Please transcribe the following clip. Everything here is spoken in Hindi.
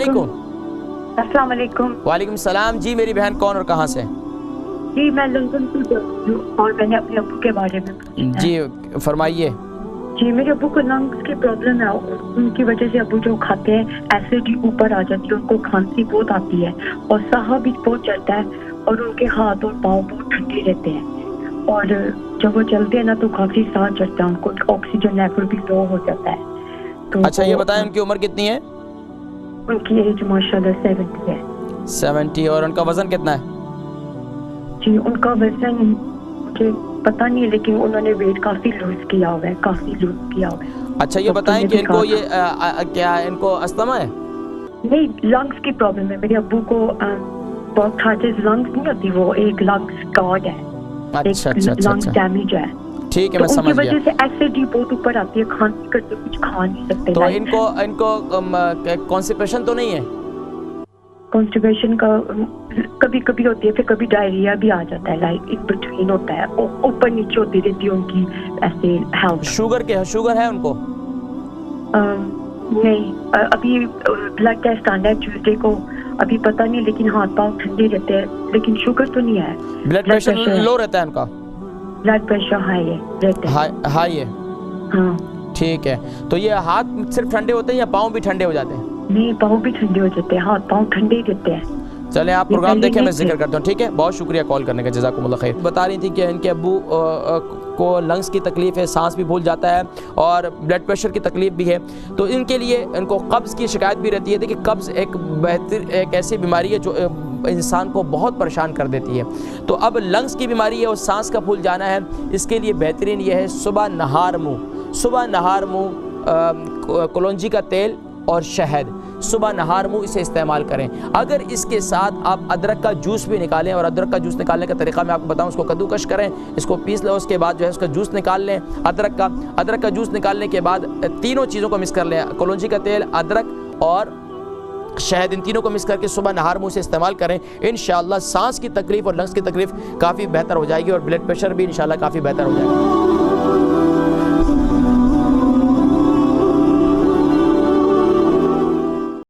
अस्सलाम वालेकुम। वालेकुम सलाम जी। मेरी बहन कौन और कहाँ से? जी मैं लंदन से हूँ और मैंने अपने अब्बू के बारे में पूछना है। जी फरमाइए। जी मेरे अब्बू को लंग्स की प्रॉब्लम है, उनकी वजह से अब्बू जो खाते हैं एसिडिटी ऊपर आ जाती है, उनको खांसी बहुत आती है और साह भी बहुत चढ़ता है और उनके हाथ और पाँव बहुत ठंडे रहते हैं और जब वो चलते हैं ना तो काफी साह चढ़ता है, उनको ऑक्सीजन लेवल भी लो हो जाता है। तो अच्छा ये बताएं उनकी उम्र कितनी है? उनकी एज माशाल्लाह 70 है। 70। और उनका वजन कितना है? जी उनका वजन मुझे पता नहीं है लेकिन उन्होंने वेट काफी लूज किया हुआ है, काफी लूज किया हुआ है। अच्छा ये बताएं कि इनको ये क्या इनको अस्थमा है? नहीं लंग्स की प्रॉब्लम है मेरे अब्बू को। ब्रोंकाइटिस लंग्स नहीं होती, वो एक लंग्स कार्ड है। अच्छा अच्छा अच्छा लंग्स डैमेज है। ठीक है तो मैं समझ गया। उनकी वजह से एसिडिटी बहुत ऊपर आती है, खांसी करते कुछ खा नहीं सकते। तो इनको कॉन्स्टिपेशन तो नहीं है? कॉन्स्टिपेशन का कभी कभी होती है, फिर कभी डायरिया भी आ जाता है, लाइक इन बिटवीन होता है, ऊपर नीचे होती रहती है उनकी ऐसे हेल्थ। शुगर है उनको? नहीं अभी ब्लड टेस्ट आना है ट्यूसडे को, अभी पता नहीं, लेकिन हाथ पाँव ठंडे रहते हैं, लेकिन शुगर तो नहीं है। ब्लड प्रेशर लो रहता है उनका? ब्लड प्रेशर हाई है रहता है। हाई है। हाँ ठीक है। तो ये हाथ सिर्फ ठंडे होते हैं या पाँव भी ठंडे हो जाते हैं? नहीं पाँव भी ठंडे हो जाते हैं, हाथ पाँव ठंडे ही रहते हैं। चलें आप प्रोग्राम देखें, मैं जिक्र करता हूँ। ठीक है बहुत शुक्रिया कॉल करने का, जज़ाकुमुल्लाह खैर। बता रही थी कि इनके अब्बू को लंग्स की तकलीफ़ है, सांस भी भूल जाता है और ब्लड प्रेशर की तकलीफ़ भी है। तो इनके लिए इनको कब्ज़ की शिकायत भी रहती है। देखिए कब्ज़ एक ऐसी बीमारी है जो इंसान को बहुत परेशान कर देती है। तो अब लंग्स की बीमारी है और सांस का फूल जाना है, इसके लिए बेहतरीन ये है सुबह नहार मुँह कलौंजी का तेल और शहद, सुबह नहार मुँह इसे इस्तेमाल करें। अगर इसके साथ आप अदरक का जूस भी निकालें, और अदरक का जूस निकालने का तरीका मैं आपको बताऊं, उसको कद्दूकश करें, इसको पीस लें, उसके बाद जो है उसका जूस निकाल लें। अदरक का जूस निकालने के बाद तीनों चीज़ों को मिक्स कर लें, कलौंजी का तेल, अदरक और शहद, इन तीनों को मिक्स करके सुबह नहार मुँह से इस्तेमाल करें। इंशाअल्लाह सांस की तकलीफ़ और लंग्स की तकलीफ़ काफ़ी बेहतर हो जाएगी और ब्लड प्रेशर भी इंशाअल्लाह काफ़ी बेहतर हो जाएगा।